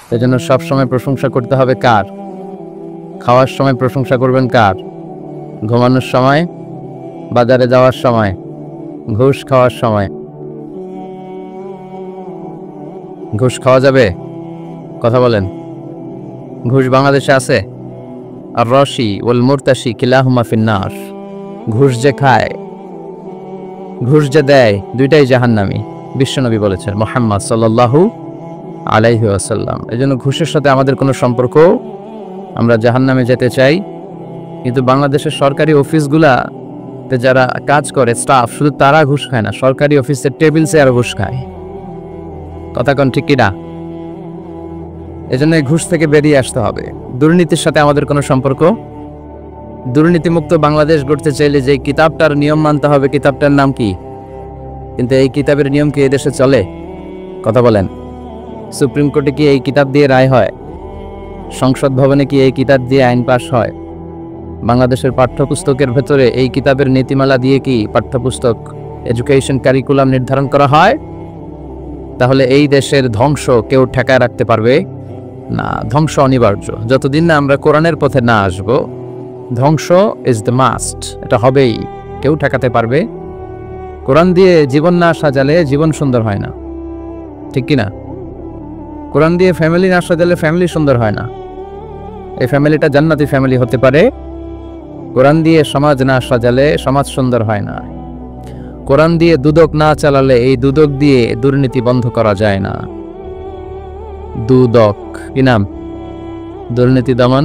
সেজন্য সব সময় প্রশংসা করতে হবে কার? খাওয়ার সময় প্রশংসা করবেন কার? ঘুমানোর সময়, বাজারে যাওয়ার সময়, ঘুষ খাওয়ার সময়। ঘুষ খাওয়া যাবে? কথা বলেন। ঘুষ বাংলাদেশে আছে? আর রশি ওয়াল মুরতাশি কিলাহুমা ফিন্নার। ঘুষ যে খায়, ঘুষ যে দেয়, দুইটাই জাহান্নামী। বিশ্বনবী বলেছেন, মুহাম্মদ সাল্লাল্লাহু আলাইহি ওয়াসাল্লাম। এজন্য ঘুষের সাথে আমাদের কোনো সম্পর্ক, আমরা জাহান্নামে যেতে চাই। কিন্তু বাংলাদেশের সরকারি অফিসগুলাতে যারা কাজ করে স্টাফ, শুধু তারা ঘুষ খায় না, সরকারি অফিসের টেবিল চেয়ার ঘুষ খায়। কথা কোন ঠিক কিনা? এজন্য এই ঘুষ থেকে বেরিয়ে আসতে হবে। দুর্নীতির সাথে আমাদের কোনো সম্পর্ক। দুর্নীতিমুক্ত বাংলাদেশ গড়তে চাইলে যে কিতাবটার নিয়ম মানতে হবে, কিতাবটার নাম কি? কিন্তু এই কিতাবের নিয়ম কি এদেশে চলে? কথা বলেন। সুপ্রিম কোর্টে কি এই কিতাব দিয়ে রায় হয়? সংসদ ভবনে কি এই কিতাব দিয়ে আইন পাশ হয়? বাংলাদেশের পাঠ্যপুস্তকের ভেতরে এই কিতাবের নীতিমালা দিয়ে কি পাঠ্যপুস্তক, এডুকেশন কারিকুলাম নির্ধারণ করা হয়? তাহলে এই দেশের ধ্বংস কেউ ঠেকায় রাখতে পারবে না। ধ্বংস অনিবার্য। যতদিন না আমরা কোরআনের পথে না আসব, ধ্বংস ইজ দ্য মাস্ট। এটা হবেই, কেউ ঠেকাতে পারবে। কোরআন দিয়ে জীবন না সাজালে জীবন সুন্দর হয় না, ঠিক কিনা? কোরআন দিয়ে ফ্যামিলি না সাজালে ফ্যামিলি সুন্দর হয় না। এই ফ্যামিলিটা জান্নাতি ফ্যামিলি হতে পারে। কোরআন দিয়ে সমাজ না সাজালে সমাজ সুন্দর হয় না। কোরআন দিয়ে দুদক না চালালে এই দুদক দিয়ে দুর্নীতি বন্ধ করা যায় না। দুদক কি নাম? দুর্নীতি দমন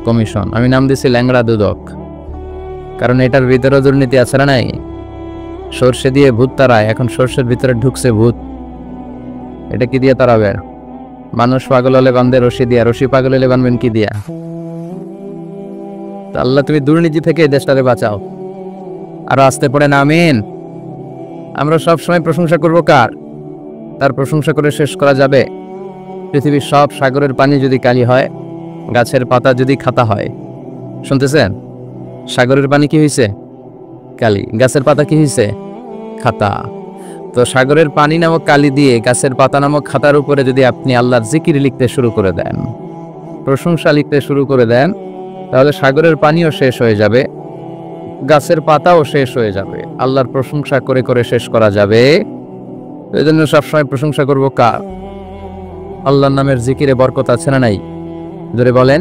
কমিশন। আমি নাম দিছি ল্যাংড়া দুদক, কারণ এটার ভিতরে দুর্নীতি আছে না নাই? সর্ষে দিয়ে ভূত তাড়ায়, এখন সর্ষের ভিতরে ঢুকছে ভূত। এটা কি দিয়ে তাড়াবে? মানুষ পাগল হলে বান্ধে রশি দিয়া, রশি পাগল হলে বানবেন কি দিয়া? আল্লাহ তুমি দুর্নীতি থেকে দেশটারে বাঁচাও। আরো আসতে পড়েন আমিন। আমরা সব সময় প্রশংসা করব কার? তার প্রশংসা করে শেষ করা যাবে? পৃথিবীর সব সাগরের পানি যদি কালি হয়, গাছের পাতা যদি খাতা হয়, শুনতেছেন? সাগরের পানি কি হয়েছে? কালি। গাছের পাতা কি হয়েছে? খাতা। তো সাগরের পানি নামক কালি দিয়ে গাছের পাতা নামক খাতার উপরে যদি আপনি আল্লাহর জিকির লিখতে শুরু করে দেন, প্রশংসা লিখতে শুরু করে দেন, তাহলে সাগরের পানিও শেষ হয়ে যাবে, গাছের পাতাও শেষ হয়ে যাবে। আল্লাহর প্রশংসা করে করে শেষ করা যাবে। এই জন্য সবসময় প্রশংসা করব কার? আল্লাহর নামের জিকিরে বরকত আছে না নাই? ধরে বলেন,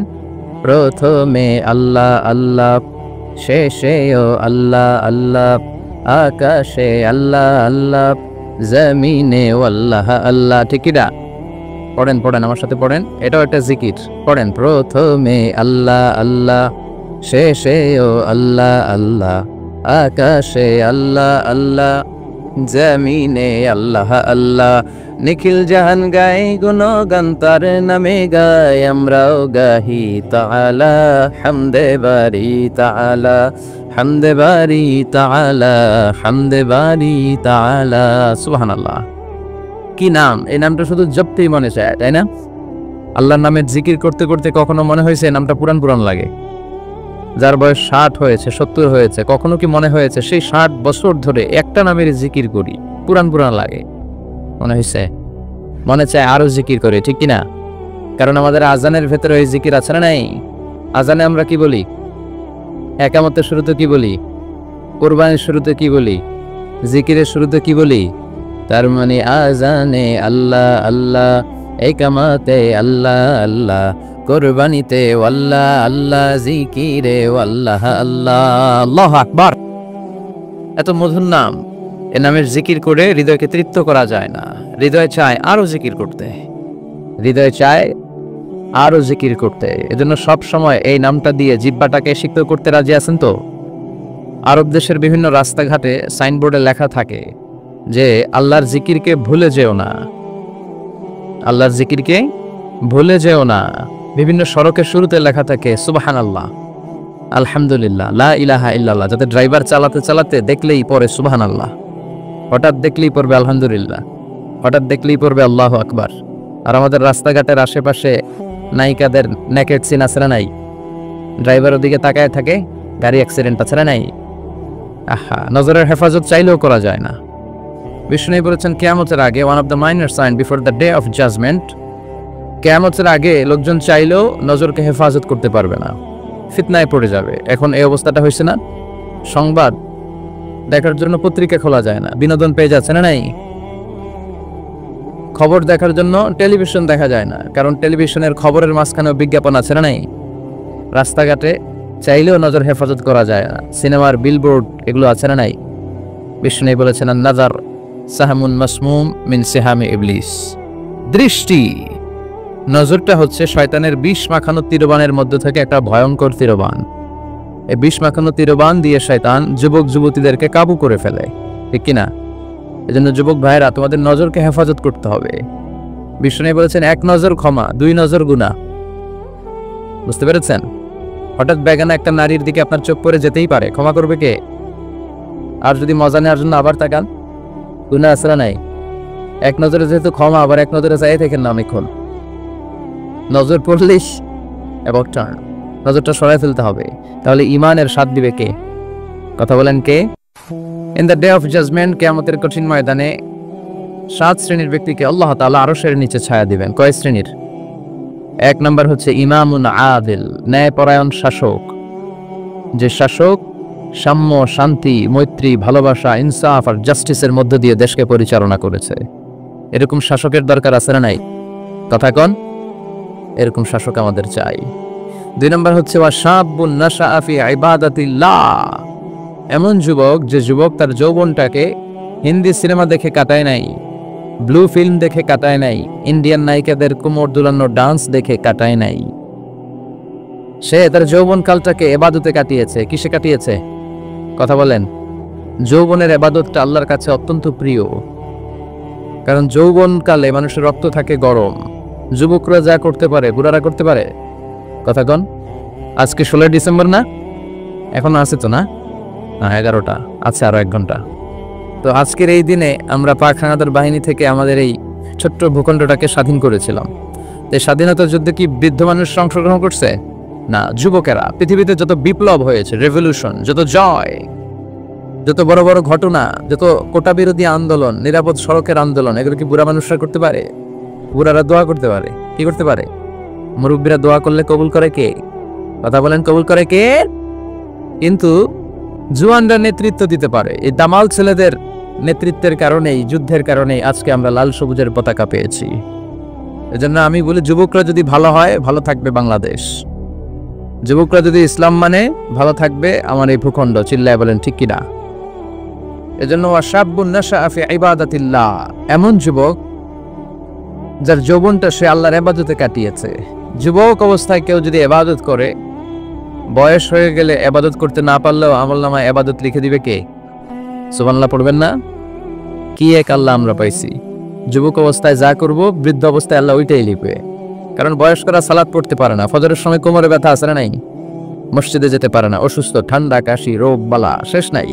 প্রথমে আল্লাহ আল্লাহ, শেষেও আল্লাহ আল্লাহ, আকাশে আল্লাহ আল্লাহ, জমিনে আল্লাহ আল্লাহ। ঠিক কিনা? পড়েন পড়েন, আমার সাথে পড়েন। এটাও একটা জিকির। পড়েন, প্রথমে আল্লাহ আল্লাহ, শেষেও আল্লাহ আল্লাহ, আকাশে আল্লাহ আল্লাহ, জমিনে আল্লাহ আল্লাহ। নিখিল জাহান গায় গুণগান তার নামে গায়, আমরাও গাহি তাআলা হামদে বারি তাআলা, হামদে বারি তাআলা, হামদে বারি তাআলা। সুবহানাল্লাহ। কি নাম! এই নামটা শুধু জপতেই মনে চায়, তাই না? আল্লাহর নামের জিকির করতে করতে কখনো মনে হয়েছে নামটা পুরান পুরান লাগে? যার বয়স 60 হয়েছে, 70 হয়েছে, কখনো কি মনে হয়েছে সেই 60 বছর ধরে একটা নামের জিকির করি? পুরান পুরান লাগে। মনে হয়েছে? মনে চায় আরো জিকির করে, ঠিক কিনা? কারণ আমাদের আজানের ভেতরে ওই জিকির আছে না নাই? আজানে আমরা কি বলি? একামতের শুরুতে কি বলি? কোরবানির শুরুতে কি বলি? জিকিরের শুরুতে কি বলি? তার মানে আজানে আল্লাহ আল্লাহ, একামতে আল্লাহ আল্লাহ, কোরবানিতে আল্লাহ আল্লাহ, জিকিরে আল্লাহ আল্লাহ। আল্লাহু আকবার। এত মধুর নাম। এ নামের জিকির করে হৃদয়কে তৃপ্ত করা যায় না। হৃদয় চায় আরো জিকির করতে, হৃদয় চায় আরো জিকির করতে। এজন্য সব সময় এই নামটা দিয়ে জিহ্বাটাকে সিক্ত করতে রাজি আছেন তো? আরব দেশের বিভিন্ন রাস্তাঘাটে সাইনবোর্ডে লেখা থাকে যে আল্লাহর জিকিরকে ভুলে যেও না, আল্লাহর জিকিরকে ভুলে যেও না। বিভিন্ন সড়কের শুরুতে লেখা থাকে সুবহানাল্লাহ, আলহামদুলিল্লাহ, লা ইলাহা ইল্লাল্লাহ, যাতে ড্রাইভার চালাতে চালাতে দেখলেই পড়ে সুবহানাল্লাহ, হঠাৎ দেখলেই পড়বে আলহামদুলিল্লাহ, হঠাৎ দেখলেই পড়বে আল্লাহু আকবার। আর আমাদের রাস্তাঘাটের আশেপাশে নায়িকাদের নেকেড সিন আছে না নাই? ড্রাইভার ওদিকে তাকায় থাকে, গাড়ি অ্যাক্সিডেন্ট আছে না নাই? আহা, নজরের হেফাজত চাইলেও করা যায় না। বিষ্ণু বলেছেন কিয়ামতের আগে one of the minor sign before the day of judgement কিয়ামতের আগে লোকজন চাইলেও নজরকে হেফাজত করতে পারবে না, ফিতনায় পড়ে যাবে। এখন এই অবস্থাটা হয়েছে না? সংবাদ দেখার জন্য পত্রিকা খোলা যায় না, বিনোদন পেয়ে যাচ্ছে না নাই? খবর দেখার জন্য টেলিভিশন দেখা যায় না, কারণ টেলিভিশনের খবরের মাঝখানেও বিজ্ঞাপন আছে না নাই? রাস্তাঘাটে চাইলেও নজর হেফাজত করা যায় না, সিনেমার বিলবোর্ড এগুলো আছে না নাই? বিষ্ণু বলেছেন নাজার সাহামুন মাসমুম মিন সিহামি ইবলিস। দৃষ্টি, নজরটা হচ্ছে শয়তানের বিষ মাখানো তীরবানের মধ্যে থেকে একটা ভয়ঙ্কর তীরবান। এই বিষ মাখানো তীরবান দিয়ে শয়তান যুবক যুবতীদেরকে কাবু করে ফেলে, ঠিক কিনা? এজন্য যুবক ভাইরা, তোমাদের নজরকে হেফাজত করতে হবে। বিষ্ণু বলেছেন এক নজর ক্ষমা, দুই নজর গুনাহ। বুঝতে পেরেছেন? হঠাৎ বেগানা একটা নারীর দিকে আপনার চোখ পড়ে যেতেই পারে, ক্ষমা করবে কে? আর যদি মজা নেওয়ার জন্য আবার তাকান, গুনাহ আছে না নাই? এক নজরে যেহেতু ক্ষমা, আবার এক নজরে চাই থাকেন না অনেকক্ষণ, নজর পড়লিস এবং টার্ন, নজরটা সরাই ফেলতে হবে। তাহলে ইমানের স্বাদ দিবে কে? কথা বলেন কে? In the day of judgement, কিয়ামতের কঠিন ময়দানে 7 শ্রেণীর ব্যক্তিকে আল্লাহ তাআলা আরশের নিচে ছায়া দিবেন। কয় শ্রেণীর? 1 নম্বর হচ্ছে ইমামুন আদিল, ন্যায়পরায়ণ শাসক। যে শাসক সাম্য, শান্তি, মৈত্রী, ভালোবাসা, ইনসাফ আর জাস্টিসের মধ্য দিয়ে দেশকে পরিচালনা করেছে। এরকম শাসকের দরকার আছে না নাই? কথা কন, এরকম শাসক আমাদের চাই। 2 নম্বর হচ্ছে ওয়াশাবুন নাশাআ ফি ইবাদাতিল্লাহ, এমন যুবক যে যুবক তার যৌবনটাকে হিন্দি সিনেমা দেখে কাটায় নাই, ব্লু ফিল্ম দেখে কাটায় নাই, ইন্ডিয়ান নায়িকাদের কোমর দুলানো ডান্স দেখে কাটায় নাই। সে তার যৌবনকালটাকে ইবাদতে কাটিয়েছে। কিসে কাটিয়েছে? কথা বলেন। যৌবনের ইবাদতটা আল্লাহর কাছে অত্যন্ত প্রিয়, কারণ যৌবনকালে মানুষের রক্ত থাকে গরম। যুবকরা যা করতে পারে বুড়ারা করতে পারে? কথা কন। আজকে 16 ডিসেম্বর না? এখন আছে তো না? 11টা আছে, আরো 1 ঘন্টা। তো আজকের এই দিনে আমরা পাক হানাদার বাহিনী থেকে আমাদের এই ছোট্ট ভূখণ্ডটাকে স্বাধীন করেছিলাম। এই স্বাধীনতা যুদ্ধে কি বৃদ্ধ মানুষ অংশগ্রহণ করছে? না, যুবকেরা। পৃথিবীতে যত বিপ্লব হয়েছে, রেভলিউশন, যত জয়, যত বড় বড় ঘটনা, যত কোটা বিরোধী আন্দোলন, নিরাপদ সড়কের আন্দোলন, এগুলো কি বুড়া মানুষরা করতে পারে? বুড়ারা দোয়া করতে পারে। কি করতে পারে? মুরব্বীরা দোয়া করলে কবুল করে কে? কথা বলেন, কবুল করে কে? কিন্তু জুয়ানরা নেতৃত্ব দিতে পারে। এই দামাল ছেলেদের নেতৃত্বের কারণেই, যুদ্ধের কারণেই আজকে আমরা লাল সবুজের পতাকা পেয়েছি। এজন্য আমি বলি, যুবকরা যদি ভালো হয়, ভালো থাকবে বাংলাদেশ। যুবকরা যদি ইসলাম মানে, ভালো থাকবে আমার এই ভূখণ্ড। চিল্লায় বলেন ঠিক কিনা? এজন্য ওয়াশাবুন নাশাআ ফি ইবাদাতিল্লাহ, এমন যুবক যার যৌবনটা সে আল্লাহর ইবাদতে কাটিয়েছে। যুবক অবস্থায় কেউ যদি ইবাদত করে, বয়স হয়ে গেলে ইবাদত করতে না পারলেও আমলনামায় ইবাদত লিখে দিবে কে? সুবহানাল্লাহ পড়বেন না? কি এক আল্লাহ আমরা পাইছি! যুবক অবস্থায় যা করব, বৃদ্ধ অবস্থায় আল্লাহ ওইটাই লিখবে। কারণ বয়স্করা সালাত পড়তে পারে না, ফজরের সময় কোমরে ব্যথা আছে না নাই? মসজিদে যেতে পারে না, অসুস্থ, ঠান্ডা, কাশি, রোগ বালা শেষ নাই।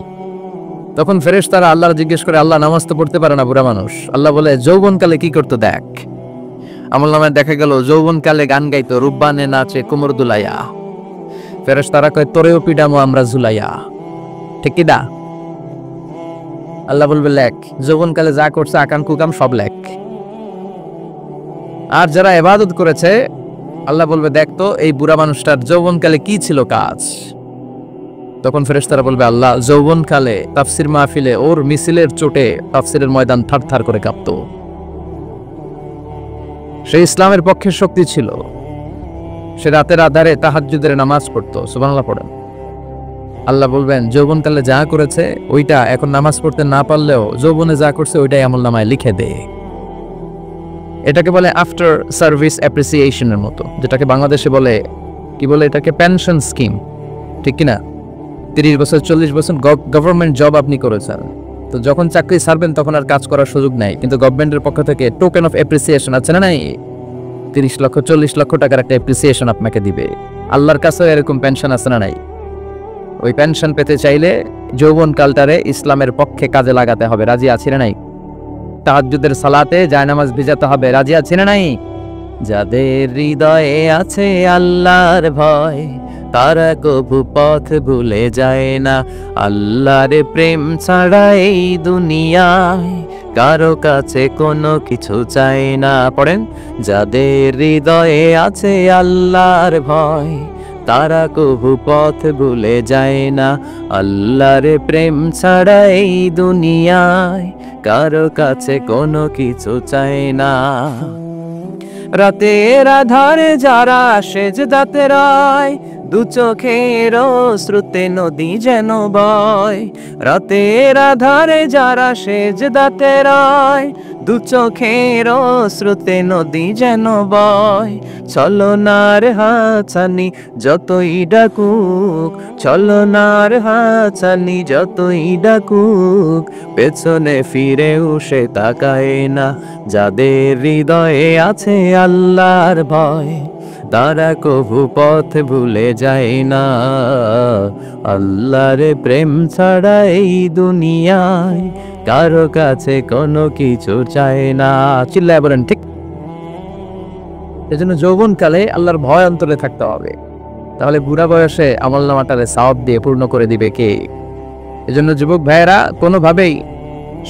তখন ফেরেশতারা আল্লাহর জিজ্ঞেস করে, আল্লাহ নামাজ তো পড়তে পারে না বুড়া মানুষ। আল্লাহ বলে, যৌবনকালে কি করতো দেখ। আমলনামায় দেখা গেল যৌবনকালে গান গাইতো, রূপবানে নাচে কোমর দুলাইয়া। ফেরেশতারা কয়, তোরেও পিডামো আমরা ঝুলাইয়া। ঠিক কি না? আল্লাহ বলবে লেখ, যৌবনকালে যা করছে আকাম কুকাম সব লেখ। আর যারা ইবাদত করেছে, আল্লাহ বলবে, দেখতো এই বুড়া মানুষটার যৌবনকালে কি ছিল কাজ। তখন ফেরেশতারা বলবে, আল্লাহ যৌবনকালে তাফসির মাহফিলে ওর মিছিলের চোটে তাফসিরের ময়দান থারথার করে কাঁপতো। সে ইসলামের পক্ষে শক্তি ছিল। সে রাতের আধারে তাহাজ্জুদের নামাজ পড়তো। সুবহানাল্লাহ পড়েন। আল্লাহ বলবেন, যৌবনকালে যা করেছে ওইটা এখন নামাজ পড়তে না পারলেও যৌবনে যা করছে ওইটাই আমলনামায় লিখে দে। এটাকে বলে আফটার সার্ভিস অ্যাপ্রিসিয়েশনের মতো, যেটাকে বাংলাদেশে বলে, কি বলে এটাকে, পেনশন স্কিম। ঠিক কিনা? 30 বছর 40 বছর গভর্নমেন্ট জব আপনি করেছেন, তো যখন চাকরি ছাড়বেন তখন আর কাজ করার সুযোগ নাই, কিন্তু গভর্নমেন্টের পক্ষ থেকে টোকেন অফ অ্যাপ্রিসিয়েশন আছে না নাই? 30 লক্ষ 40 লক্ষ টাকার একটা অ্যাপ্রিসিয়েশন আপনাকে দিবে। আল্লাহর কাছেও এরকম পেনশন আছে না নাই? ওই পেনশন পেতে চাইলে যৌবনকালটারে ইসলামের পক্ষে কাজে লাগাতে হবে। রাজি আছি না নাই? তাহাজ্জুদের সালাতে জায়নামাজ ভিজাতে হবে। রাজি আছি না নাই? যাদের হৃদয়ে আছে আল্লাহর ভয়, তারা কবু পথ ভুলে যায় না। আল্লাহর প্রেম ছাড়া এই দুনিয়ায় কারো কাছে কোনো কিছু চাই না। পড়েন, যাদের হৃদয়ে আছে আল্লাহর ভয়, তারা কভু পথ ভুলে যায় না। আল্লাহর প্রেম ছাড়া এই দুনিয়ায় কারো কাছে কোনো কিছু চাই না। রাতের আধারে যারা সেজদাতে রয়, দু চোখের শ্রুতে নদী যেন বয়। রাতের আধারে যারা সেজদাতে রয়, দু চোখের শ্রুতে নদী যেন বয়। ছলনার হাতছানি যতই ডাকুক, ছলনার হাতছানি যতই ডাকুক, পেছনে ফিরেও সে তাকায় না। যাদের হৃদয়ে আছে আল্লাহর ভয়, তারা কভু পথ ভুলে যায় না। আল্লাহর প্রেম ছাড়া এই দুনিয়ায় কারো কাছে কোনো কিছু চায় না। চিল্লায় বলেন ঠিক। এজন্য যৌবনকালে আল্লাহর ভয় অন্তরে থাকতে হবে, তাহলে বুড়া বয়সে আমলনামাটারে সওয়াব দিয়ে পূর্ণ করে দিবে কে? এজন্য যুবক ভাইয়েরা, কোনোভাবেই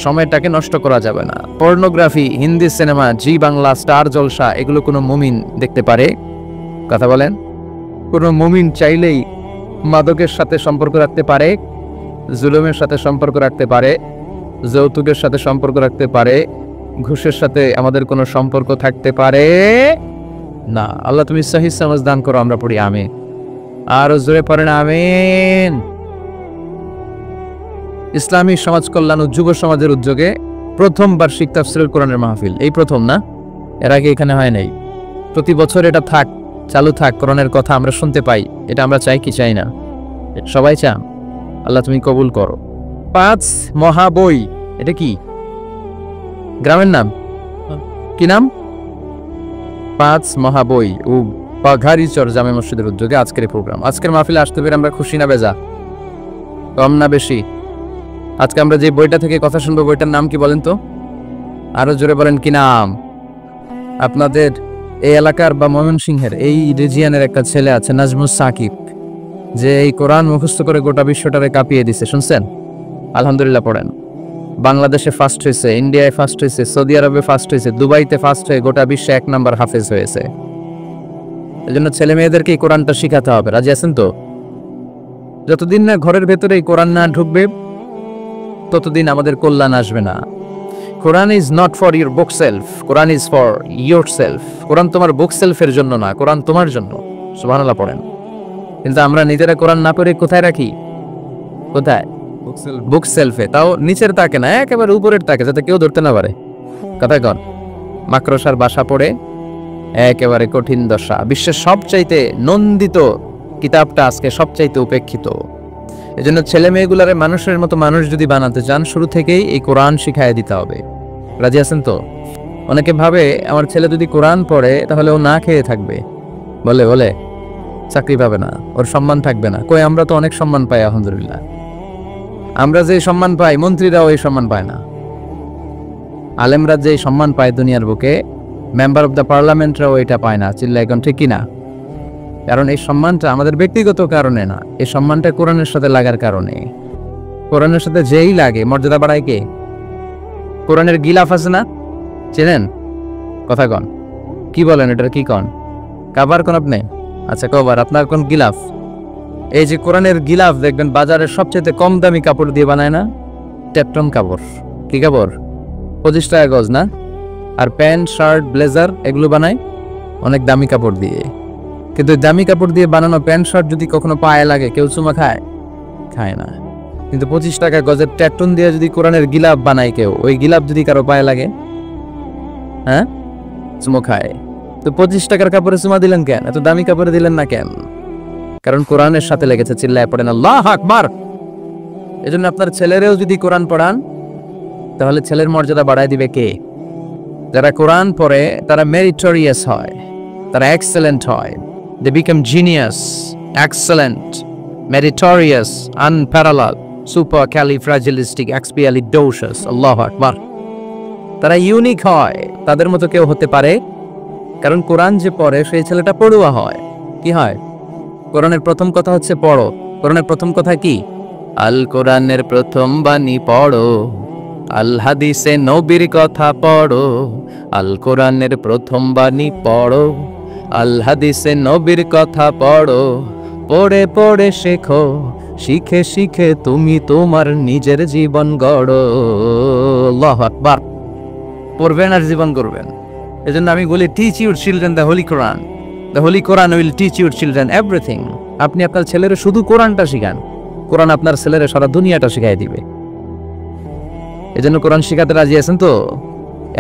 সময়টাকে নষ্ট করা যাবে না। পর্নোগ্রাফি, হিন্দি সিনেমা, জি বাংলা, স্টার জলসা, এগুলো কোনো মুমিন দেখতে পারে? কথা বলেন। কোনো মুমিন চাইলেই মাদকের সাথে সম্পর্ক রাখতে পারে, জুলুমের সাথে সম্পর্ক রাখতে পারে, যৌতুকের সাথে সম্পর্ক রাখতে পারে, ঘুষের সাথে আমাদের কোনো সম্পর্ক থাকতে পারে না। আল্লাহ তুমি সহি সমাজ দান করো, আমরা পড়ি আমিন। আর জোরে পড়েন আমিন। ইসলামী সমাজ কল্যাণ ও যুব সমাজের উদ্যোগে প্রথম বার্ষিক তাফসীরুল কোরআনের মাহফিল, এই প্রথম না? এর আগে এখানে হয় নাই। প্রতি বছর এটা থাক, চালু থাক, কোরআনের কথা আমরা শুনতে পাই। এটা আমরা চাই কি চাই না? সবাই চান। আল্লাহ তুমি কবুল করো। 5 মহাবই, এটা কি গ্রামের নাম? কি নাম? 5 মহাবই ও বাঘারিচর জামে মসজিদের উদ্যোগে আজকের প্রোগ্রাম। আজকের মাহফিলে আসতে পেরে আমরা খুশি না বেজা? কম না বেশি? আজকে আমরা যে বইটা থেকে কথা শুনবো, বইটার নাম কি বলেন তো? আরো জোরে বলেন, কি নাম? আপনাদের এই এলাকার বা ময়মনসিংহের এই রিজিয়নের একটা ছেলে আছে, নাজমুস সাকিব, যে এই কোরআন মুখস্থ করে গোটা বিশ্বটারে কাঁপিয়ে দিছে, শুনছেন? আলহামদুলিল্লাহ পড়েন। বাংলাদেশে ফার্স্ট হয়েছে, ইন্ডিয়ায় ফার্স্ট হয়েছে, সৌদি আরবে ফার্স্ট হয়েছে, দুবাইতে ফার্স্ট হয়ে গোটা বিশ্বে 1 নাম্বার হাফেজ হয়েছে। এজন্য ছেলে মেয়েদেরকে এই কোরআনটা শিখাতে হবে। রাজি আছেন তো? যতদিন না ঘরের ভেতরে এই কোরআন না ঢুকবে, ততদিন আমাদের কল্যাণ আসবে না। Quran is not for your bookshelf, Quran is for yourself. Quran তোমার বুক সেলফের জন্য না, কোরআন তোমার জন্য। সুবহানাল্লাহ পড়েন। কিন্তু আমরা নিজেরা কোরআন না পড়ে কোথায় রাখি? কোথায়? বুক সেলফে, তাও নিচের তাকে না, একেবারে উপরের তাকে, যাতে কেউ ধরতে না পারে। কথায় কন, মাকড়সার বাসা পড়ে একেবারে কঠিন দশা। বিশ্বের সবচাইতে নন্দিত কিতাবটা আজকে সবচাইতে উপেক্ষিত। এজন্য ছেলে মেয়েগুলারে মানুষের মতো মানুষ যদি বানাতে চান, শুরু থেকেই এই কোরআন শিখাইয়া দিতে হবে। রাজি আছেন তো? অনেকে ভাবে আমার ছেলে যদি কোরআন পড়ে তাহলে ও না খেয়ে থাকবে, বলে বলে চাকরি পাবে না, ওর সম্মান থাকবে না। কই, আমরা তো অনেক সম্মান পাই আলহামদুলিল্লাহ। আমরা যে সম্মান পাই, মন্ত্রীরাও এই সম্মান পায় না। আলেমরা যে সম্মান পায় দুনিয়ার বুকে, মেম্বার অব দ্য পার্লামেন্টরাও এটা পায় না। চিল্লা এখন ঠিক কিনা? কারণ এই সম্মানটা আমাদের ব্যক্তিগত কারণে না, এই সম্মানটা কোরআনের সাথে লাগার কারণে। কোরআনের সাথে যেই লাগে মর্যাদা বাড়ায় কে? কোরআনের গিলাফ আছে না, চেনেন? কথা কন, কি বলেন এটার? কি কন? কাবার কোন আপনি? আচ্ছা কবার, আপনার কোন গিলাফ? এই যে কোরআনের গিলাফ দেখবেন বাজারের সবচেয়ে কম দামি কাপড় দিয়ে বানায় না? টেপটন কাপড়। কি কাপড়? 25 টাকা গজ না? আর প্যান্ট, শার্ট, ব্লেজার এগুলো বানায় অনেক দামি কাপড় দিয়ে। কিন্তু দামি কাপড় দিয়ে বানানো প্যান্ট শার্ট যদি কখনো পায়ে লাগে, কেউ চুমা খায়? খায় না। কিন্তু 25 টাকা গজের টেপটন দিয়ে যদি কোরআনের গিলাফ বানায় কেউ, ওই গিলাফ যদি কারো পায়ে লাগে, হ্যাঁ, চুমো খায়। তো 25 টাকার কাপড়ে চুমা দিলেন কেন? এত দামি কাপড়ে দিলেন না কেন? কারণ কোরআনের সাথে লেগেছে। চিল্লায় পড়েন আল্লাহু আকবার। এজন্য আপনার ছেলেরেও যদি কোরআন পড়ান, তাহলে ছেলের মর্যাদা বাড়ায় দিবে কে? যারা কোরআন পড়ে তারা মেরিটোরিয়াস হয়, তারা এক্সেলেন্ট হয়। They become genius, excellent, meritorious, unparalleled, supercalifragilisticexpialidocious. আল্লাহু আকবার। তারা ইউনিক হয়, তাদের মতো কেউ হতে পারে? কারণ কোরআন যে পড়ে সেই ছেলেটা পড়ুয়া হয়। কি হয়? কোরআনের প্রথম কথা হচ্ছে পড়ো। কোরআনের প্রথম কথা কি? আল কোরআনের প্রথম বাণী পড়ো, আল হাদিসে নবীর কথা পড়ো, আল কোরআনের প্রথম বাণী পড়ো। আল হাদিসে নবীর কথা পড়ো, পড়ে পড়ে শেখো, শিখে শিখে তুমি তোমার নিজের জীবন গড়ো। আল্লাহু আকবার। পড়বেন আর জীবন করবেন। এজন্য আমি বলি, teach your children the Holi Quran. The Holi Quran will teach your children everything. আপনি আপনার ছেলের শুধু কোরআনটা শিখান, কোরআন আপনার ছেলের সারা দুনিয়াটা শিখাই দিবে। এজন্য কোরআন শিখাতে রাজি আছেন তো?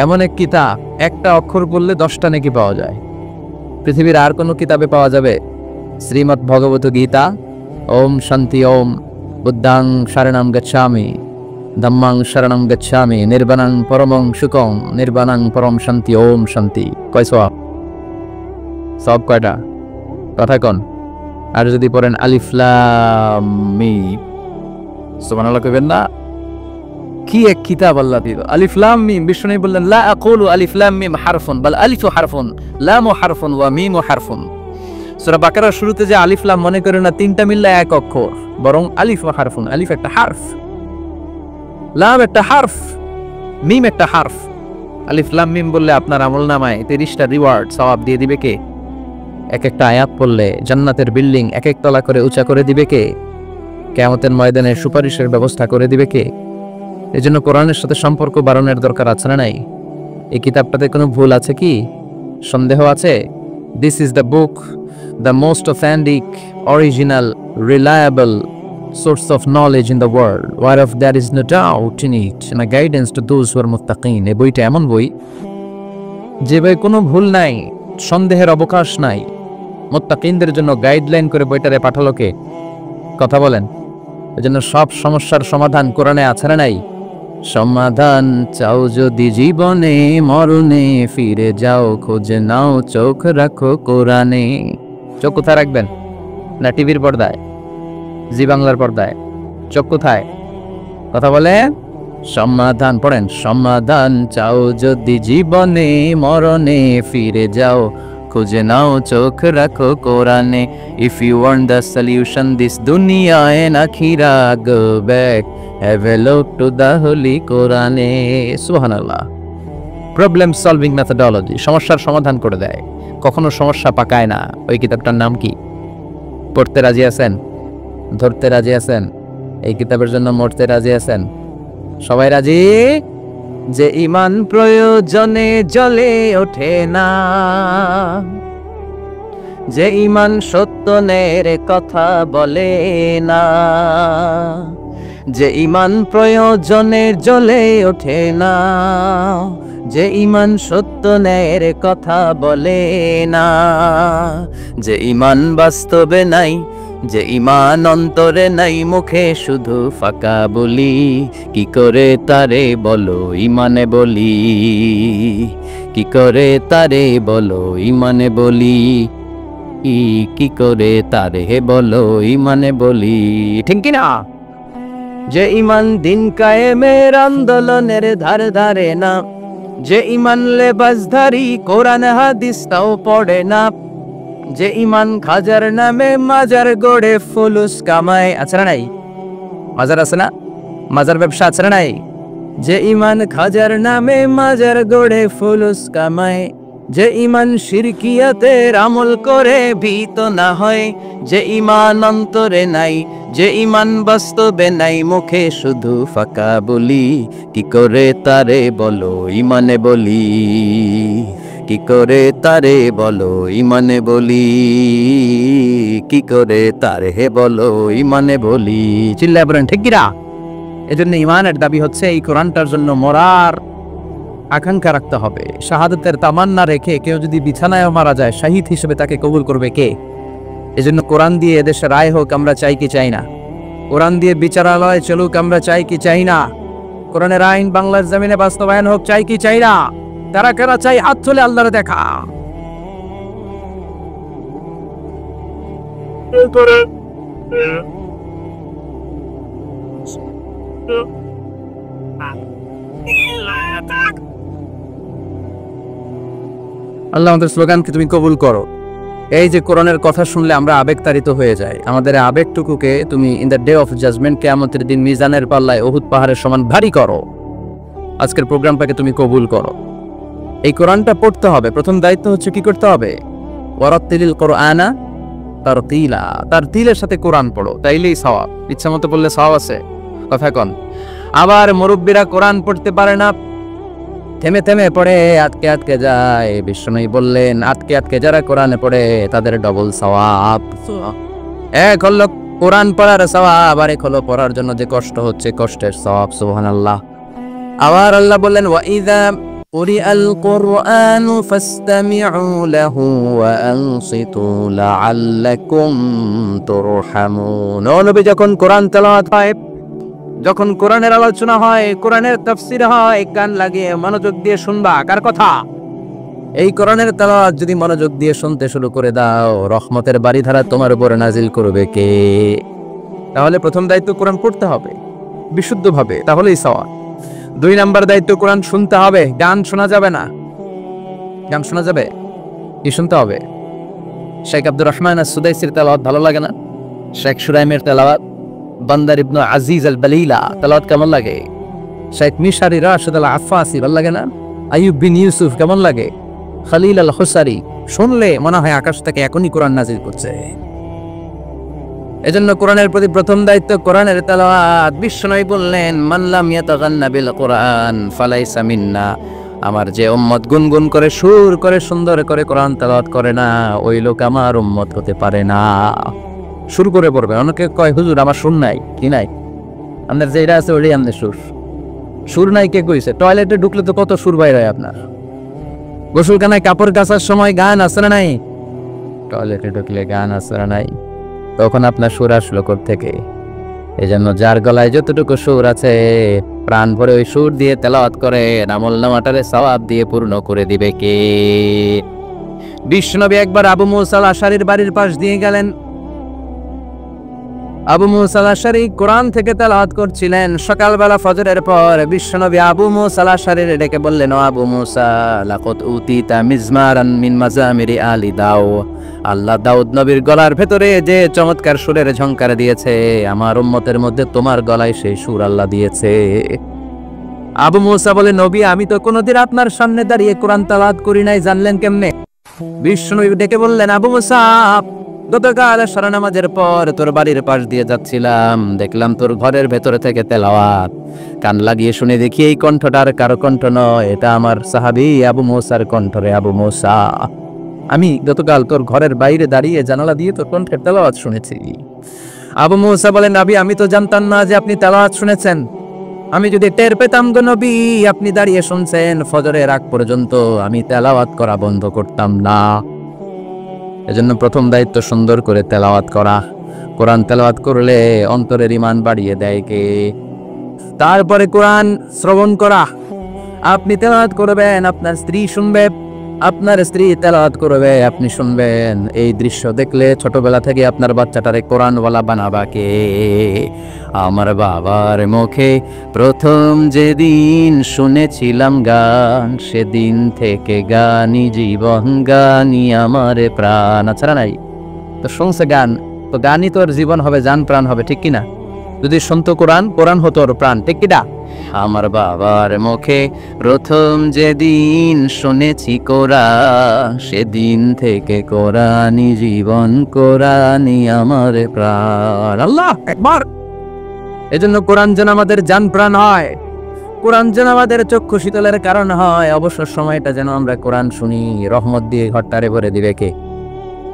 এমন এক কিতাব, একটা অক্ষর পড়লে 10টা নেকি পাওয়া যায়। পৃথিবীর আর কোনো কিতাবে পাওয়া যাবে? শ্রীমদ্ ভগবত গীতা, ওম শান্তি ওম, বুদ্ধাং শরণং গচ্ছামি, ধম্মাং শরণং গচ্ছামি, নির্বাণং পরমং সুখং, নির্বাণং পরম শান্তি, ওম শান্তি। কয় সওয়াব? সব কয়টা? কথা কন। আর যদি পড়েন আলিফ লাম মিম, সুবহানাল্লাহ কইবেন না? কি এক কিতাব আল্লাহ দিল। আলিফ লাম মিম, বিষ্ণু বললেন লা আকুলু আলিফ লাম মিম হারফুন বাল আলিফু হারফুন, লামু হারফুন ওয়া মিমু হারফুন। সূরা বাকারার শুরুতে যে আলিফ লাম, মনে করেন না তিনটা মিললে এক অক্ষর, বরং আলিফ ওয়া হারফুন। আলিফ একটা হারফ, লাম একটা হারফ, মিম একটা হারফ। আলিফ লাম মিম বললে আপনার আমলনামায় 30টা রিওয়ার্ড সওয়াব দিয়ে দিবে কে? এক একটা আয়াত পড়লে জান্নাতের বিল্ডিং এক এক তলা করে উঁচা করে দিবে কে? কিয়ামতের ময়দানে সুপারিশের ব্যবস্থা করে দিবে কে? এজন্য কোরআনের সাথে সম্পর্ক বাড়ানোর দরকার আছে না নাই? এই কিতাবটাতে কোনো ভুল আছে কি? সন্দেহ আছে? This is the book, the most authentic, original, reliable source of knowledge in the world, whereof there is no doubt in it, and a guidance to those who are muttaqin. এই বইটা এমন বই যে বই কোনো ভুল নাই, সন্দেহের অবকাশ নাই। মুত্তাকিনদের জন্য গাইডলাইন করে বইটারে পাঠালো কে? কথা বলেন। এজন্য সব সমস্যার সমাধান কোরআনে আছে না নাই? সমাধান চাও যদি জীবনে, মরণে ফিরে যাও, খোঁজে নাও, চোখ রাখো কোরআনে। চোখ কোথায় রাখবেন? না টিভির পর্দায়, জি বাংলার পর্দায়? চোখ কোথায়? কথা বলে। সমাধান পড়েন। সমাধান চাও যদি জীবনে, মরণে ফিরে যাও, খুঁজে নাও, চোখ রাখো কোরআনে। If you want the solution this দুনিয়া এন্ড আখিরা, go back, have a look to the holy কোরআনে। সুবহানাল্লাহ। প্রবলেম সলভিং মেথোডোলজি, সমস্যার সমাধান করে দেয়, কখনো সমস্যা পাকায় না। ওই কিতাবটার নাম কি? পড়তে রাজি আছেন? ধরতে রাজি আছেন? এই কিতাবের জন্য মরতে রাজি আছেন? সবাই রাজি? যে ঈমান প্রয়োজনে জ্বলে ওঠে না, যে ঈমান সত্যনের কথা বলে না, যে ঈমান প্রয়োজনে জ্বলে ওঠে না, যে ঈমান সত্যনের কথা বলে না, যে ঈমান বাস্তবে নাই, যে ঈমান অন্তরে নাই, মুখে শুধু ফাঁকা বলি, কি করে তারে বলো ঈমানে বলি, কি করে তারে বলো ঈমানে বলি, কি করে তারে বলো ঈমানে বলি। ঠিক কি না? যে ঈমান দিন কায়েমের আন্দোলনের ধারে ধারে না, যে ঈমান লেবাসধারী কোরআন হাদিস তাও পড়ে না, যে ঈমান খাজার নামে মাজার গড়ে ফুলুস কামায়। আছে না নাই? মাজার আছে না? মাজার ব্যবসা আছে না নাই? যে ঈমান খাজার নামে মাজার গড়ে ফুলুস কামায়, যে ঈমান শিরকিয়াতের আমল করে ভীত না হয়, যে ঈমান অন্তরে নাই, যে ঈমান বাস্তবে নাই, মুখে শুধু ফাঁকা বলি, কি করে তারে বলো ঈমানে বলি, কি করে তারে বলো ঈমানে বলি, কি করে তারে বলো ঈমানে বলি। চিল্লায় বলেন ঠিক কিনা? এজন্য ঈমানের দাবি হচ্ছে এই কোরআনটার জন্য মরার আকাঙ্ক্ষা রাখতে হবে। শাহাদাতের তামান্না রেখে কেউ যদি বিছানায় মারা যায়, শহীদ হিসেবে তাকে কবুল করবে কে? এজন্য কোরআন দিয়ে এদেশে রায় হোক আমরা চাই কি চাই না? কোরআন দিয়ে বিচারালয় চলুক আমরা চাই কি চাই না? কোরআনের আইন বাংলার জমিনে বাস্তবায়ন হোক চাই কি চাই না? তারা কারা চাই? হাত তুলে আল্লাহরে দেখা। আল্লাহ আমাদের স্লোগানকে তুমি কবুল করো। এই যে কোরআনের কথা শুনলে আমরা আবেগতাড়িত হয়ে যাই, আমাদের আবেগটুকুকে তুমি in the day of judgement, কিয়ামতের দিন মিজানের পাল্লায় উহুদ পাহাড়ের সমান ভারী করো। আজকের প্রোগ্রামটাকে তুমি কবুল করো। এই কোরআনটা পড়তে হবে। প্রথম দায়িত্ব হচ্ছে কি করতে হবে? ওয়ারাত্তিলিল কোরআনা তারতিলা, তারতিলের সাথে কোরআন পড়ো, তাইলেই সওয়াব। ইচ্ছা মতো পড়লে সওয়াব আছে, কথা কন। আবার মুরব্বীরা কোরআন পড়তে পারে না, থেমে থেমে পড়ে, আটকে আটকে যায়। বিষ্ণুই বললেন আটকে আটকে যারা কোরআনে পড়ে তাদের ডবল সওয়াব। এক হলো কোরআন পড়ার সওয়াব, আর এক হলো পড়ার জন্য যে কষ্ট হচ্ছে কষ্টের সওয়াব। সুবহানাল্লাহ। আবার আল্লাহ বললেন ওয়াইযা কুরিআল কুরআনু ফাসতামিউ লাহু ওয়া আনসিতু লাআল্লাকুম তুরহামুন। ও নবী, যখন কোরআন তেলাওয়াত হয়, যখন কোরআনের আলোচনা হয়, কোরআনের তাফসীর হয়, কান লাগিয়ে মনোযোগ দিয়ে শুনবা। কার কথা? এই কোরআনের তেলাওয়াত যদি মনোযোগ দিয়ে শুনতে শুরু করে দাও, রহমতের বাড়িধারা তোমার উপরে নাজিল করবে কে? তাহলে প্রথম দায়িত্ব কোরআন পড়তে হবে বিশুদ্ধভাবে, তাহলেই সওয়াব। 2 নাম্বার দায়িত্ব কোরআন শুনতে হবে। গান শোনা যাবে না। গান শোনা যাবে? কি শুনতে হবে? শেখ আব্দুর রহমান আস-সুদাইসির তেলাওয়াত ভালো লাগে না? শেখ সুরাইমের তেলাওয়াত, বান্দার ইবনে আজিজ আল বালিলা তেলাওয়াত কেমন লাগে? শেখ মিশারি রাশিদ আল আফাসি ভালো লাগে না? আইয়ুব বিন ইউসুফ কেমন লাগে? খলিল আল হুসারি, শুনলে মনে হয় আকাশ থেকে এখনই কোরআন নাজিল করছে। এজন্য কোরআনের প্রতি প্রথম দায়িত্ব কোরআনের তেলাওয়াত। বিশ্বনবী বললেন মান লাম ইয়াতাগান্না বিল কোরআন ফালাইসা মিন্না। আমার যে উম্মত গুনগুন করে, সুর করে, সুন্দর করে কোরআন তেলাওয়াত করে না, ওই লোক আমার উম্মত হতে পারে না। সুর করে পড়বে। অনেকে কয় হুজুর আমার সুর নাই। কি নাই? আপনার যেটা আছে ওইটাই আমাদের সুর। সুর নাই কে কইছে? টয়লেটে ঢুকলে তো কত সুর বাইর হয় আপনার। গোসলখানায় কাপড় কাচার সময় গান আছে না নাই? টয়লেটে ঢুকলে গান আছে না নাই? তখন আপনার সুর আসলো থেকে। এই জন্য যার গলায় যতটুকু সুর আছে, প্রাণ ভরে ওই সুর দিয়ে তেলাওয়াত করে, আমল নামাটারে সওয়াব দিয়ে পূর্ণ করে দিবে কে? বিশ্বনবী একবার আবু মুসা আল আশারির বাড়ির পাশ দিয়ে গেলেন। আবু মুসা আল আশারি কোরআন থেকে তেলাওয়াত করছিলেন। সকালবেলা ফজরের পর বিশ্বনবী আবু মুসা আল আশারির ডেকে বললেন, ও আবু মুসা, লাকাদ উতিতা মিজমারান মিন মাজামিরি আলি দাও। আল্লাহ দাউদ নবীর গলার ভেতরে যে চমৎকার সুরের ঝংকার দিয়েছে, আমার উম্মতের মধ্যে তোমার গলায় সেই সুর আল্লাহ দিয়েছে। আবু মুসা বলে, নবী, আমি তো কোনোদিন আপনার সামনে দাঁড়িয়ে কোরআন তেলাওয়াত করি নাই, জানলেন কেমনে? বিষ্ণু ডেকে বললেন, আবু মুসা, গতকাল সারা নামাজের পর তোর বাড়ির পাশ দিয়ে যাচ্ছিলাম, দেখলাম তোর ঘরের ভেতরে থেকে তেলাওয়াত। কান লাগিয়ে শুনে দেখি এই কণ্ঠটার কারো কণ্ঠ নয়, এটা আমার সাহাবী আবু মুসার কণ্ঠ রে আবু মুসা। আমি গতকাল তোর ঘরের বাইরে দাঁড়িয়ে জানালা দিয়ে তোর কণ্ঠের তেলাওয়াত শুনেছি। আবু মুসা বলেন, নবী, আমি তো জানতাম না যে আপনি তেলাওয়াত শুনেছেন। আমি যদি টের পেতাম গো নবী আপনি দাঁড়িয়ে শুনছেন ফজরের আগ পর্যন্ত, আমি তেলাওয়াত করা বন্ধ করতাম না। এজন্য প্রথম দায়িত্ব সুন্দর করে তেলাওয়াত করা। কোরআন তেলাওয়াত করলে অন্তরের ঈমান বাড়িয়ে দেয় কে? তারপরে কোরআন শ্রবণ করা। আপনি তেলাওয়াত করবেন, আপনার স্ত্রী শুনবে, আপনার স্ত্রী তেলাওয়াত করবে, আপনি শুনবেন। এই দৃশ্য দেখলে ছোটবেলা থেকে আপনার বাচ্চাটারে কোরআনওয়ালা বানাবা কে? আমার বাবার মুখে প্রথম যেদিন শুনেছিলাম গান, সেদিন থেকে গানই জীবন, গানই আমার প্রাণ। আচ্ছা নাই তো শুনছে গান, তো গানই তোর জীবন হবে, জান প্রাণ হবে, ঠিক কিনা? যদি শুনতো কোরআন, কোরআন হতো ওর প্রাণ, ঠিক কিনা? আমার বাবার মুখে প্রথম যেদিন শুনেছি কোরআন, সেদিন থেকে কোরআনই জীবন, কোরআনই আমার প্রাণ। আল্লাহ একবার। এজন্য কোরআন যেন আমাদের জান প্রাণ হয়, কোরআন যেন আমাদের চক্ষু শীতলের কারণ হয়। অবসর সময়টা যেন আমরা কোরআন শুনি। রহমত দিয়ে ঘরটারে ভরে দিবে কে?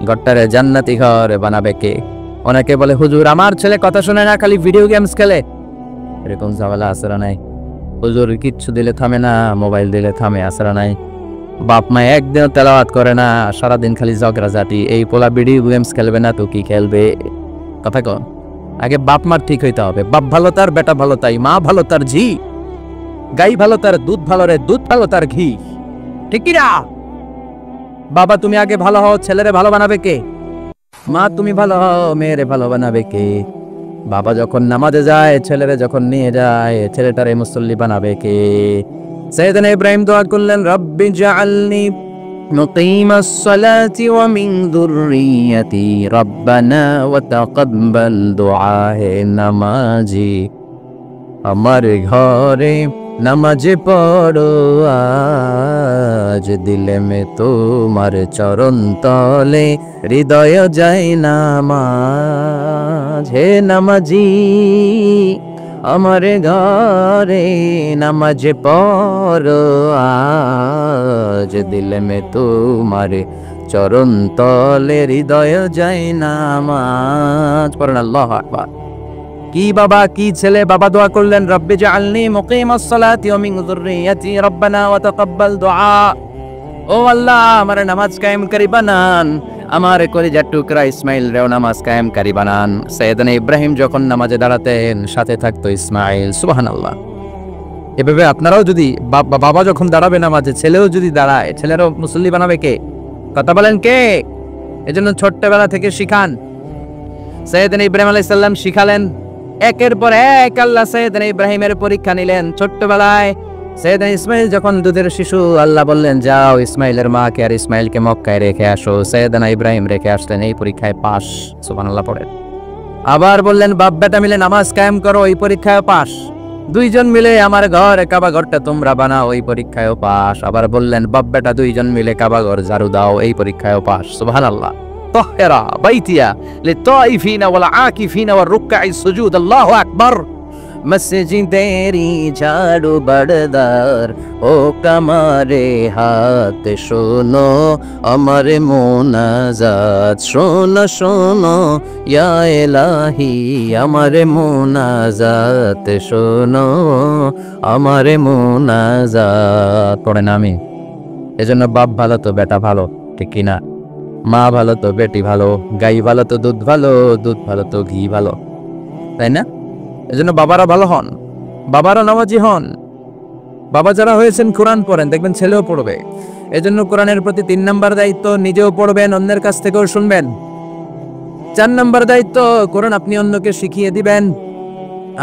ঘরটারে জান্নাতি ঘর বানাবে কে? অনেকে বলে, হুজুর আমার ছেলে কথা শুনে না, খালি ভিডিও গেমস খেলে। এরকম ঝামেলা আসরা নাই। হুজুর কিচ্ছু দিলে থামে না, মোবাইল দিলে থামে, আসরা নাই। বাপ মা একদিন তেলাওয়াত করে না, সারাদিন খালি ঝগড়াঝাটি। এই পোলা ভিডিও গেমস খেলবে না তো কি খেলবে? কথা কন। আগে বাপ মার ঠিক হইতে হবে। বাপ ভালো তার, বেটা ভালো তাই, মা ভালো তার ঝি, গাই ভালো তার দুধ ভালো রে, দুধ ভালো তার ঘি, ঠিক কি না? বাবা তুমি আগে ভালো হও, ছেলেরে ভালো বানাবে কে? মা তুমি ভালো হও, মেয়েরে ভালো বানাবে কে? বাবা যখন নামাজে যায়, ছেলেরে যখন নিয়ে যায়, ছেলেটারে মুসল্লি বানাবে কে? সাইয়েদনা ইব্রাহিম দোয়া করলেন, রব্বি জাআলনি মুকিমাস সালাতি ওয়া মিন যুররিয়াতি রব্বানা ওয়া তাকাব্বাল দুআ। হে নামাজি, আমার ঘরে নামাজে পড়ো আজ দিলে মে তোমার চরণ তলে হৃদয় যায় নামাজ। হে নামাজি আমার ঘরে নামাজে পড়ো আজ দিলে মে তোমার চরণ তলে হৃদয় যায় নামাজ। পড়েন আল্লাহু আকবার। কি বাবা কি ছেলে, বাবা দোয়া করলেন রব্বি জাআলনি মুকিমাস সালাতি ওয়া মিন যুররিয়াতি রব্বানা ওয়া তাকাব্বাল দুআ। ও আল্লাহ আমার নামাজ কায়েমকারী বানান, আমার কলিজার টুকরা ইসমাইল রেও নামাজ কায়েমকারী বানান। সাইয়েদনা ইব্রাহিম যখন নামাজে দাঁড়াতেন সাথে থাকতো ইসমাইল। সুবহানাল্লাহ। এভাবে আপনারাও যদি বাবা যখন দাঁড়াবে নামাজে, ছেলেও যদি দাঁড়ায়, ছেলেরও মুসল্লি বানাবে কে? কথা বলেন কে? এজন্য ছোট্টবেলা থেকে শিখান। সাইয়েদনা ইব্রাহিম আলাইহিস সালাম শিখালেন, একের পর এক আল্লাহ সাইয়েদনা ইব্রাহিমের পরীক্ষা নিলেন। ছোট্টবেলায় সাইয়েদনা ইসমাইল যখন দুধের শিশু, আল্লাহ বললেন যাও ইসমাইলের মাকে আর ইসমাইলকে মক্কায় রেখে আসো। সাইয়েদনা ইব্রাহিম রেখে আসলেন, এই পরীক্ষায় পাস। সুবহানাল্লাহ পড়েন। আবার বললেন বাপ বেটা মিলে নামাজ কায়েম করো, এই পরীক্ষায় পাস। দুইজন মিলে আমার ঘর কাবা ঘরটা তোমরা বানাও, এই পরীক্ষায়ও পাস। আবার বললেন বাপ বেটা দুইজন মিলে কাবা ঘর ঝাড়ু দাও, এই পরীক্ষায়ও পাস। সুবহানাল্লাহ। طهر بيتي للطائفين والعاكفين والركع السجود الله أكبر। মসজিদেরি ঝাড়ু বড়দার ও কামারে হাত শোনো আমার মোনাজাত, শোনো শোনো ইয়া ইলাহি আমার মোনাজাত, শোনো আমার মোনাজাত। পড়েন আমি। এজন্য বাপ ভালো তো বেটা ভালো, ঠিক কিনা? মা ভালো তো বেটি ভালো, গাই ভালো তো দুধ ভালো, দুধ ভালো তো ঘি ভালো, তাই না? এজন্য বাবারা ভালো হন, বাবারা নামাজি হন। বাবা যারা হয়েছেন কোরআন পড়েন, দেখবেন ছেলেও পড়বে। এজন্য কোরআনের প্রতি 3 নম্বর দায়িত্ব, নিজেও পড়বেন, অন্যের কাছ থেকেও শুনবেন। 4 নম্বর দায়িত্ব, কোরআন আপনি অন্যকে শিখিয়ে দিবেন।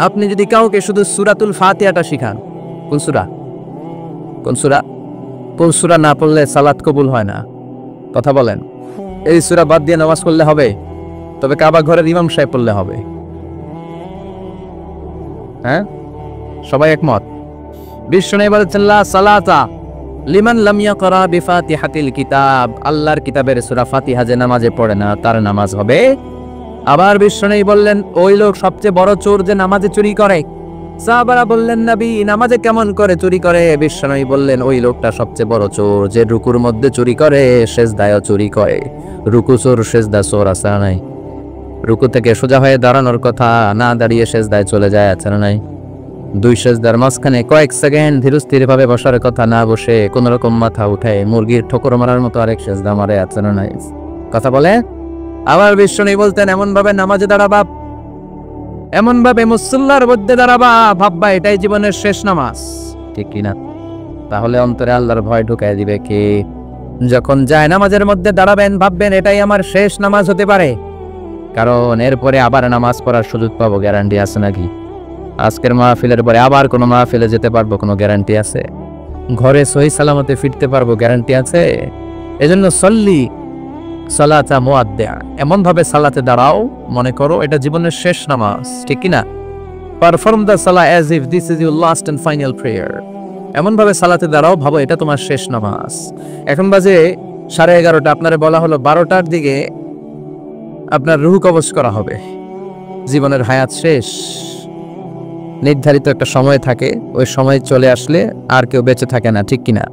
আপনি যদি কাউকে শুধু সূরাতুল ফাতিহাটা শিখান, কোন সূরা কোন সূরা কোন সূরা না পড়লে সালাত কবুল হয় না। কথা বলেন। এই সূরা বাদ দিয়ে নামাজ পড়লে হবে? তবে কাবা ঘরের ইমাম সাহেব পড়লে হবে। হ্যাঁ, সবাই একমত? বিশ্বনবী বলেছেন লা সালাতা লিমান লাম ইয়াকরা বিফাতিহাতিল কিতাব। আল্লাহর কিতাবের সূরা ফাতিহা যে নামাজে পড়ে না তার নামাজ হবে। আবার বিশ্বনবী বললেন ওই লোক সবচেয়ে বড় চোর যে নামাজে চুরি করে। সাহাবারা বললেন নবী নামাজে কেমন করে চুরি করে? বিশ্বনবী বললেন ওই লোকটা সবচেয়ে বড় চোর যে রুকুর মধ্যে চুরি করে, সেজদায়ও চুরি করে। রুকু চোর সেজদা চোর, আছে না নাই? রুকু থেকে সোজা হয়ে দাঁড়ানোর কথা, না দাঁড়িয়ে সেজদায় চলে যায়, আছে না নাই? 2 সেজদার মাঝখানে কয়েক সেকেন্ড ধীরস্থির ভাবে বসার কথা, না বসে কোন রকম মাথা উঠে মুরগির ঠোকর মারার মতো আরেক সেজদা মারে, আছে না নাই? কথা বলে। আবার বিশ্বনবী বলতেন এমন ভাবে নামাজে দাঁড়াবা, এমন ভাবে মুসল্লার মধ্যে দাঁড়াবা, ভাববা এটাই জীবনের শেষ নামাজ, ঠিক কিনা? তাহলে অন্তরে আল্লাহর ভয় ঢুকায় দিবে কে? যখন যায় নামাজের মধ্যে দাঁড়াবেন ভাববেন এটাই আমার শেষ নামাজ হতে পারে, কারণ এরপরে আবার নামাজ পড়ার সুযোগ পাবো, গ্যারান্টি আছে নাকি? আজকের মাহফিলের পরে আবার কোনো মাহফিলে যেতে পারবো, কোনো গ্যারান্টি আছে? ঘরে সহি সালামতে ফিরতে পারবো, গ্যারান্টি আছে? এজন্য সল্লি সালাতা মুআদ্দিআ, এমন ভাবে সালাতে দাঁড়াও মনে করো এটা জীবনের শেষ নামাজ, ঠিক কিনা? পারফর্ম দ্য সালাহ as if this is your last and final prayer. এমন ভাবে সালাতে দাঁড়াও, ভাবো এটা তোমার শেষ নামাজ। এখন বাজে 11:30, আপনারে বলা হলো 12টার দিকে আপনার রূহ কবজ করা হবে, জীবনের হায়াত শেষ। নির্ধারিত একটা সময় থাকে, ওই সময় চলে আসলে আর কেউ বেঁচে থাকে না, ঠিক কিনা?